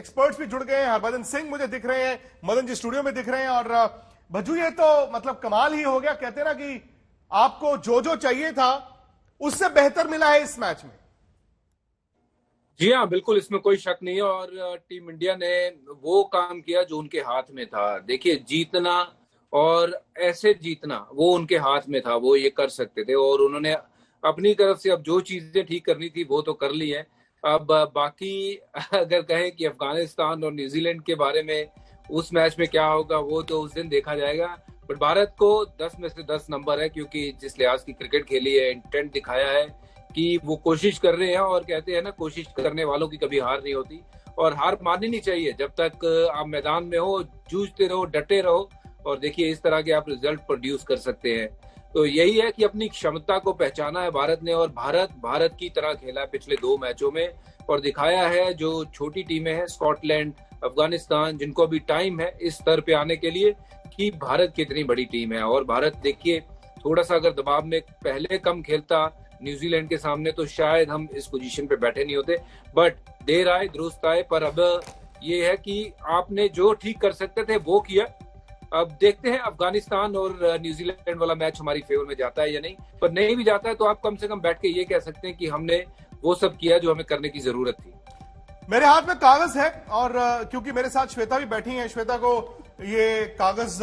Experts भी जुड़ गए हैं। हरभजन सिंह मुझे दिख रहे हैं, मदन जी स्टूडियो में दिख रहे हैं। और भज्जू, ये तो मतलब कमाल ही हो गया। कहते हैं ना कि आपको जो जो चाहिए था उससे बेहतर मिला है इस मैच में। जी हाँ, बिल्कुल, इसमें कोई शक नहीं है। और टीम इंडिया ने वो काम किया जो उनके हाथ में था। देखिए, जीतना और ऐसे जीतना वो उनके हाथ में था, वो ये कर सकते थे। और उन्होंने अपनी तरफ से अब जो चीजें ठीक करनी थी वो तो कर ली है। अब बाकी अगर कहें कि अफगानिस्तान और न्यूजीलैंड के बारे में उस मैच में क्या होगा, वो तो उस दिन देखा जाएगा। बट भारत को 10 में से 10 नंबर है, क्योंकि जिस लिहाज की क्रिकेट खेली है, इंटेंट दिखाया है कि वो कोशिश कर रहे हैं। और कहते हैं ना, कोशिश करने वालों की कभी हार नहीं होती, और हार माननी नहीं चाहिए। जब तक आप मैदान में हो, जूझते रहो, डटे रहो, और देखिए इस तरह के आप रिजल्ट प्रोड्यूस कर सकते हैं। तो यही है कि अपनी क्षमता को पहचाना है भारत ने, और भारत की तरह खेला है पिछले 2 मैचों में, और दिखाया है जो छोटी टीमें हैं, स्कॉटलैंड, अफगानिस्तान, जिनको अभी टाइम है इस स्तर पे आने के लिए, कि भारत कितनी बड़ी टीम है। और भारत देखिए, थोड़ा सा अगर दबाव में पहले कम खेलता न्यूजीलैंड के सामने, तो शायद हम इस पोजीशन पे बैठे नहीं होते। बट देर आए दुरुस्त आए। पर अब ये है कि आपने जो ठीक कर सकते थे वो किया। अब देखते हैं अफगानिस्तान और न्यूजीलैंड वाला मैच हमारी फेवर में जाता है या नहीं। पर नहीं भी जाता है तो आप कम से कम बैठ के ये कह सकते हैं कि हमने वो सब किया जो हमें करने की जरूरत थी। मेरे हाथ में कागज है, और क्योंकि मेरे साथ श्वेता भी बैठी है, श्वेता को ये कागज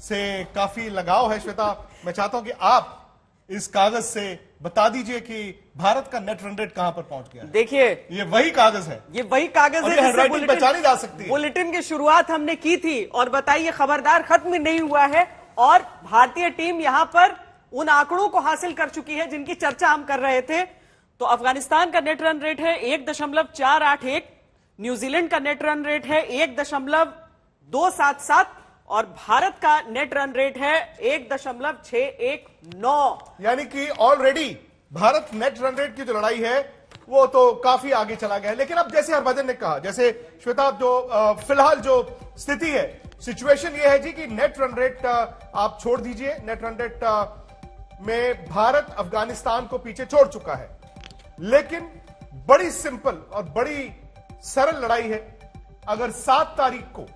से काफी लगाव है। श्वेता, मैं चाहता हूं कि आप इस कागज से बता दीजिए कि भारत का नेट रन रेट कहां पर पहुंच गया है। देखिए, ये वही कागज है, ये वही कागज है जिससे पहचानी जा सकती है। बुलेटिन की शुरुआत हमने की थी, और बताइए खबरदार खत्म नहीं हुआ है। और भारतीय टीम यहां पर उन आंकड़ों को हासिल कर चुकी है जिनकी चर्चा हम कर रहे थे। तो अफगानिस्तान का नेट रन रेट है 1.481, न्यूजीलैंड का नेट रन रेट है 1.277, और भारत का नेट रन रेट है 1.619। यानी कि already Bharat net run rate की जो लड़ाई है वो तो काफी आगे चला गया है। लेकिन अब जैसे हरभजन ने कहा, जैसे श्वेता, जो फिलहाल जो स्थिति है, सिचुएशन ये है जी कि नेट रन रेट आप छोड़ दीजिए। नेट रन रेट में भारत अफगानिस्तान को पीछे छोड़ चुका है। लेकिन बड़ी सिंपल और बड़ी सरल लड़ाई है। अगर 7 तारीख को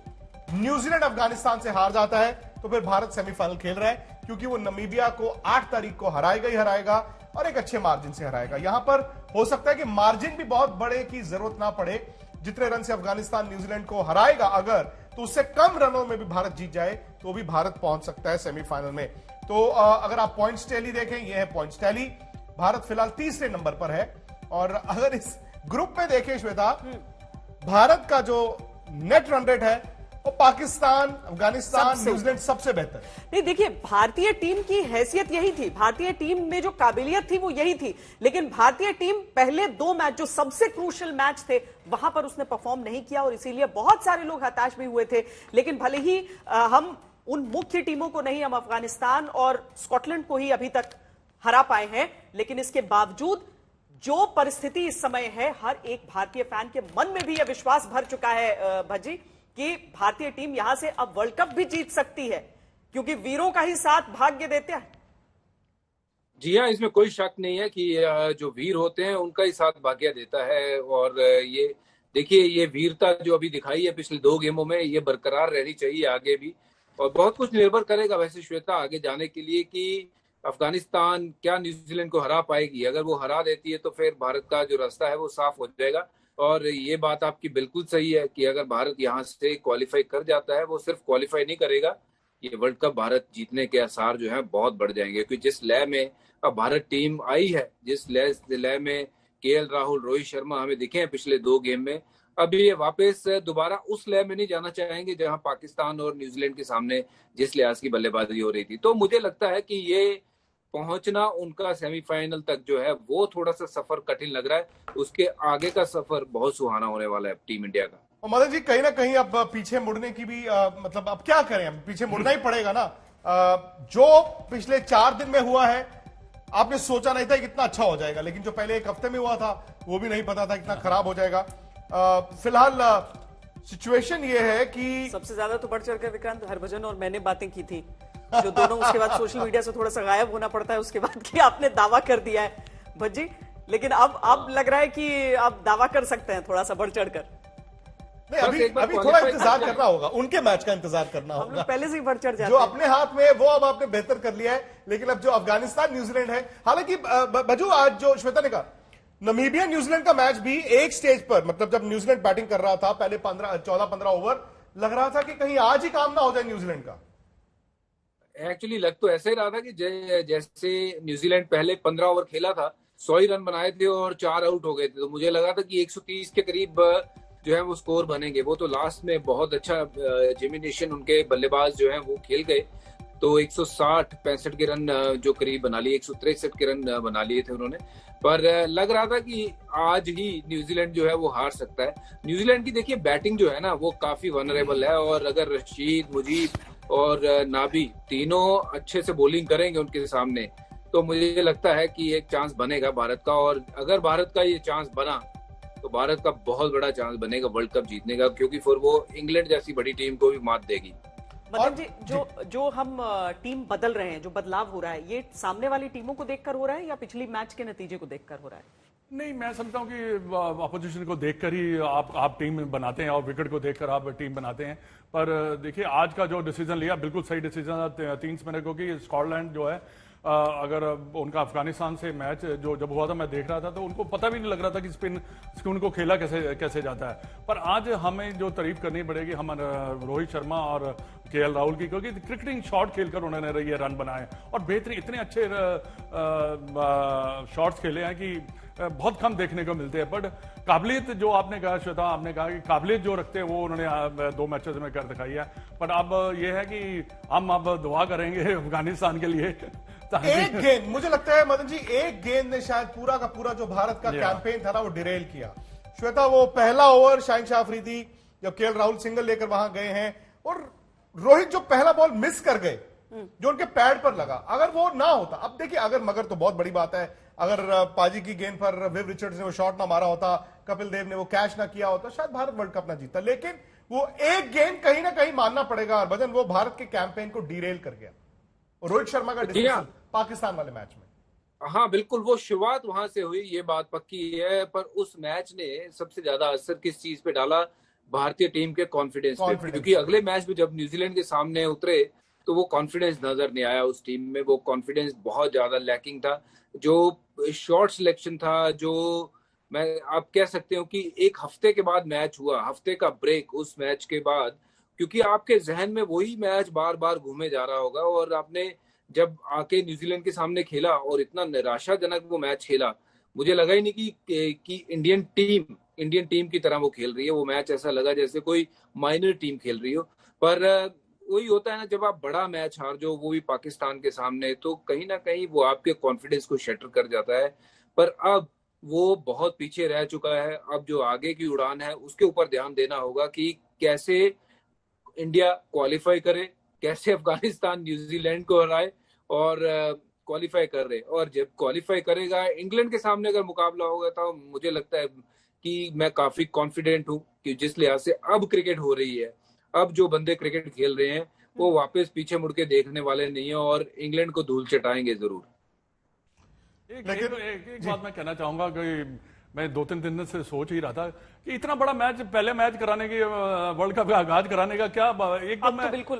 न्यूजीलैंड अफगानिस्तान से हार जाता है तो फिर भारत सेमीफाइनल खेल रहा है, क्योंकि वो नमीबिया को 8 तारीख को हराएगा ही हराएगा, और एक अच्छे मार्जिन से हराएगा। यहां पर हो सकता है कि मार्जिन भी बहुत बड़े की जरूरत ना पड़े। जितने रन से अफगानिस्तान न्यूजीलैंड को हराएगा, अगर तो उससे कम रनों में भी भारत जीत जाए तो भी भारत पहुंच सकता है सेमीफाइनल में। तो अगर आप पॉइंट्स टैली देखें, ये है पॉइंट्स टैली। भारत फिलहाल तीसरे नंबर पर है। और अगर इस ग्रुप में देखें श्वेता, भारत का जो नेट रन रेट है वो पाकिस्तान, अफगानिस्तान, न्यूजीलैंड सबसे बेहतर। नहीं, देखिए, भारतीय टीम की हैसियत यही थी, भारतीय टीम में जो काबिलियत थी वो यही थी। लेकिन भारतीय टीम पहले 2 मैच जो सबसे क्रूशियल मैच थे वहां पर उसने परफॉर्म नहीं किया, और इसीलिए बहुत सारे लोग हताश भी हुए थे। लेकिन भले ही हम उन मुख्य टीमों को नहीं, हम अफगानिस्तान और स्कॉटलैंड को ही अभी तक हरा पाए हैं, लेकिन इसके बावजूद जो परिस्थिति इस समय है, हर एक भारतीय फैन के मन में भी यह विश्वास भर चुका है भज्जी, कि भारतीय टीम यहां से अब वर्ल्ड कप भी जीत सकती है, क्योंकि वीरों का ही साथ भाग्य देते हैं। जी हाँ, इसमें कोई शक नहीं है कि जो वीर होते हैं उनका ही साथ भाग्य देता है। और ये देखिए, ये वीरता जो अभी दिखाई है पिछले 2 गेमों में, ये बरकरार रहनी चाहिए आगे भी। और बहुत कुछ निर्भर करेगा वैसे श्वेता आगे जाने के लिए, कि अफगानिस्तान क्या न्यूजीलैंड को हरा पाएगी। अगर वो हरा देती है तो फिर भारत का जो रास्ता है वो साफ हो जाएगा। और ये बात आपकी बिल्कुल सही है कि अगर भारत यहाँ से क्वालिफाई कर जाता है, वो सिर्फ क्वालिफाई नहीं करेगा, ये वर्ल्ड कप भारत जीतने के आसार जो है बहुत बढ़ जाएंगे। क्योंकि जिस लय में अब भारत टीम आई है, जिस लय में केएल राहुल, रोहित शर्मा हमें दिखे हैं पिछले 2 गेम में, अभी ये वापस दोबारा उस लय में नहीं जाना चाहेंगे जहां पाकिस्तान और न्यूजीलैंड के सामने जिस लिहाज की बल्लेबाजी हो रही थी। तो मुझे लगता है कि ये पहुंचना उनका सेमीफाइनल तक जो है वो थोड़ा सा सफर कठिन लग रहा है। उसके आगे का सफर बहुत सुहाना होने वाला है टीम इंडिया का। और मदन जी, कहीं ना कहीं अब पीछे मुड़ने की भी मतलब अब क्या करें, अब पीछे मुड़ना ही पड़ेगा ना। जो पिछले 4 दिन में हुआ है, आपने सोचा नहीं था कि इतना अच्छा हो जाएगा, लेकिन जो पहले 1 हफ्ते में हुआ था वो भी नहीं पता था कितना खराब हो जाएगा। फिलहाल सिचुएशन ये है कि सबसे ज्यादा तो बढ़ चढ़कर विक्रांत, हरभजन और मैंने बातें की थी, जो दोनों उसके बाद सोशल मीडिया से थोड़ा सा गायब होना पड़ता है उसके बाद कि आपने दावा कर दिया है भज्जी। लेकिन अब लग रहा है कि आप दावा कर सकते हैं थोड़ा सा बढ़ चढ़कर। नहीं, बस अभी एक बार अभी थोड़ा qualify इंतजार कर जाए। करना होगा, उनके मैच का इंतजार करना हम होगा। लोग पहले से ही बढ़ चढ़ जाते जो हैं। अपने हाथ में है वो अब आपने बेहतर कर लिया है, लेकिन अब जो अफगानिस्तान न्यूजीलैंड है, हालांकि बजू आज जो श्वेता ने कहा नमीबिया न्यूजीलैंड का मैच भी एक स्टेज पर, मतलब जब न्यूजीलैंड बैटिंग कर रहा था पहले 14-15 ओवर, लग रहा था कि कहीं आज ही काम ना हो जाए न्यूजीलैंड का। एक्चुअली लग तो ऐसे ही रहा था कि जैसे न्यूजीलैंड पहले 15 ओवर खेला था, 100 ही रन बनाए थे और 4 आउट हो गए थे, तो मुझे लगा था कि 130 के करीब जो है वो स्कोर बनेंगे। वो तो लास्ट में बहुत अच्छा जिमिनेशन उनके बल्लेबाज जो है वो खेल गए, तो 160-65 के रन जो करीब बना लिए, 163 के रन बना लिए थे उन्होंने। पर लग रहा था कि आज ही न्यूजीलैंड जो है वो हार सकता है। न्यूजीलैंड की देखिए बैटिंग जो है ना वो काफी वनरेबल है, और अगर रशीद, मुजीब और नाबी तीनों अच्छे से बॉलिंग करेंगे उनके सामने, तो मुझे लगता है कि एक चांस बनेगा भारत का। और अगर भारत का ये चांस बना तो भारत का बहुत बड़ा चांस बनेगा वर्ल्ड कप जीतने का, क्योंकि फिर वो इंग्लैंड जैसी बड़ी टीम को भी मात देगी। मदन जी, जो हम टीम बदल रहे हैं, जो बदलाव हो रहा है, ये सामने वाली टीमों को देखकर हो रहा है या पिछली मैच के नतीजे को देखकर हो रहा है? नहीं, मैं समझता हूं कि अपोजिशन को देखकर ही आप टीम बनाते हैं और विकेट को देखकर आप टीम बनाते हैं। पर देखिए आज का जो डिसीजन लिया बिल्कुल सही डिसीजन था 3 स्पिनर को, कि स्कॉटलैंड जो है अगर उनका अफगानिस्तान से मैच जो जब हुआ था मैं देख रहा था, तो उनको पता भी नहीं लग रहा था कि स्पिन उनको खेला कैसे जाता है। पर आज हमें जो तारीफ करनी पड़ेगी हम रोहित शर्मा और केएल राहुल की, क्योंकि क्रिकेटिंग शॉट खेलकर उन्होंने ये रन बनाए और बेहतरीन इतने अच्छे शॉट्स खेले हैं कि बहुत कम देखने को मिलते हैं। बट काबिलियत जो आपने कहा श्वेता, आपने कहा कि काबिलियत जो रखते हैं वो उन्होंने 2 मैचेस में कर दिखाई है। बट अब ये है कि हम अब दुआ करेंगे अफगानिस्तान के लिए। एक गेंद, मुझे लगता है मदन जी, एक गेंद ने शायद पूरा का पूरा जो भारत का कैंपेन था ना वो डिरेल किया। श्वेता, वो पहला ओवर शाहिन अफरीदी जब केएल राहुल सिंगल लेकर वहां गए हैं और रोहित जो पहला बॉल मिस कर गए जो उनके पैड पर लगा, अगर वो ना होता, अब देखिए अगर मगर तो बहुत बड़ी बात है, अगर पाजी की गेंद पर विव रिचर्ड्स ने वो शॉट ना मारा होता, कपिल देव ने वो कैच ना किया होता, शायद भारत वर्ल्ड कप ना जीता। लेकिन वो एक गेंद कहीं ना कहीं मानना पड़ेगा हरभजन, वो भारत के कैंपेन को डिरेल कर गया। रोहित शर्मा का डिसीजन पाकिस्तान वाले मैच में, हाँ बिल्कुल, वो शुरुआत वहां से हुई, ये बात पक्की है। पर उस मैच ने सबसे ज्यादा असर किस चीज पे डाला? भारतीय टीम के कॉन्फिडेंस पे, क्योंकि अगले मैच में जब न्यूजीलैंड के सामने उतरे तो वो कॉन्फिडेंस नजर नहीं आया उस टीम में। वो कॉन्फिडेंस बहुत ज्यादा लैकिंग था। जो शॉट सिलेक्शन था, जो मैं आप कह सकते हो कि एक हफ्ते के बाद मैच हुआ, हफ्ते का ब्रेक उस मैच के बाद, क्योंकि आपके जहन में वही मैच बार बार घूमे जा रहा होगा। और आपने जब आके न्यूजीलैंड के सामने खेला और इतना निराशाजनक वो मैच खेला, मुझे लगा ही नहीं कि इंडियन टीम की तरह वो खेल रही है। वो मैच ऐसा लगा जैसे कोई माइनर टीम खेल रही हो। पर वही होता है ना, जब आप बड़ा मैच हार जो, वो भी पाकिस्तान के सामने, तो कहीं ना कहीं वो आपके कॉन्फिडेंस को शटर कर जाता है। पर अब वो बहुत पीछे रह चुका है। अब जो आगे की उड़ान है उसके ऊपर ध्यान देना होगा कि कैसे इंडिया क्वालिफाई करे, कैसे अफगानिस्तान न्यूजीलैंड को हराए और क्वालिफाई कर रहे। और जब क्वालिफाई करेगा इंग्लैंड के सामने अगर मुकाबला होगा, तो मुझे लगता है कि मैं काफी कॉन्फिडेंट हूं कि जिस लिहाज से अब क्रिकेट हो रही है, अब जो बंदे क्रिकेट खेल रहे हैं वो वापस पीछे मुड़ के देखने वाले नहीं है और इंग्लैंड को धूल चटाएंगे जरूर। एक बात मैं कहना चाहूंगा कि मैं 2-3 दिन से सोच ही रहा था कि इतना बड़ा मैच, पहले मैच कराने की, वर्ल्ड कप का आगाज कराने का क्या एकदम तो बिल्कुल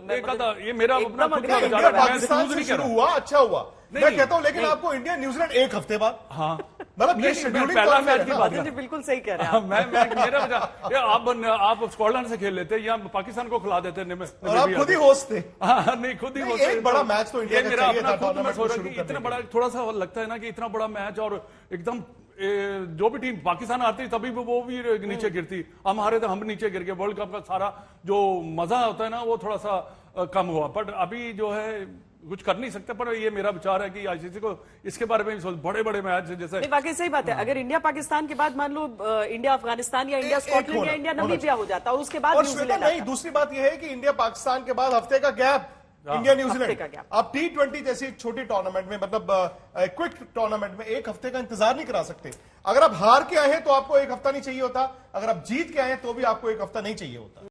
ये मेरा अपना खुद का विचार है। पाकिस्तान से शुरू हुआ, अच्छा हुआ, मैं कहता हूँ। लेकिन आपको इंडिया न्यूजीलैंड एक हफ्ते बाद, हाँ मतलब ये शेड्यूलिंग पहला मैच की बात मदन जी बिल्कुल सही कह रहे हैं आप। मेरा विचार, आप स्कॉटलैंड से खेल लेते या पाकिस्तान को खिला देते और आप खुद ही होस्ट थे। नहीं, खुद ही होस्ट। एक बड़ा मैच तो इंडिया का चाहिए था टूर्नामेंट को शुरू करने इतना बड़ा, थोड़ा सा लगता है ना कि इतना बड़ा मैच और एकदम जो भी टीम पाकिस्तान आती तभी वो भी नीचे गिरती, हम हारे तो हम नीचे गिर गए। वर्ल्ड कप का सारा जो मजा होता है ना वो थोड़ा सा कम हुआ। बट अभी जो है कुछ कर नहीं सकते। पर ये मेरा विचार है कि आईसीसी को इसके बारे में भी बड़े बड़े मैच जैसे, वाकई सही बात है। अगर इंडिया पाकिस्तान के बाद मान लो इंडिया अफगानिस्तान या इंडिया स्कॉटलैंड या इंडिया नमीबिया हो जाता और उसके बाद न्यूजीलैंड नहीं, दूसरी बात यह है कि इंडिया पाकिस्तान के बाद हफ्ते का गैप, इंडिया न्यूजीलैंड। अब T20 जैसी छोटी टूर्नामेंट में, मतलब क्विक टूर्नामेंट में एक हफ्ते का इंतजार नहीं करा सकते। अगर आप हार के आए हैं तो आपको एक हफ्ता नहीं चाहिए होता, अगर आप जीत के आए हैं तो भी आपको एक हफ्ता नहीं चाहिए होता।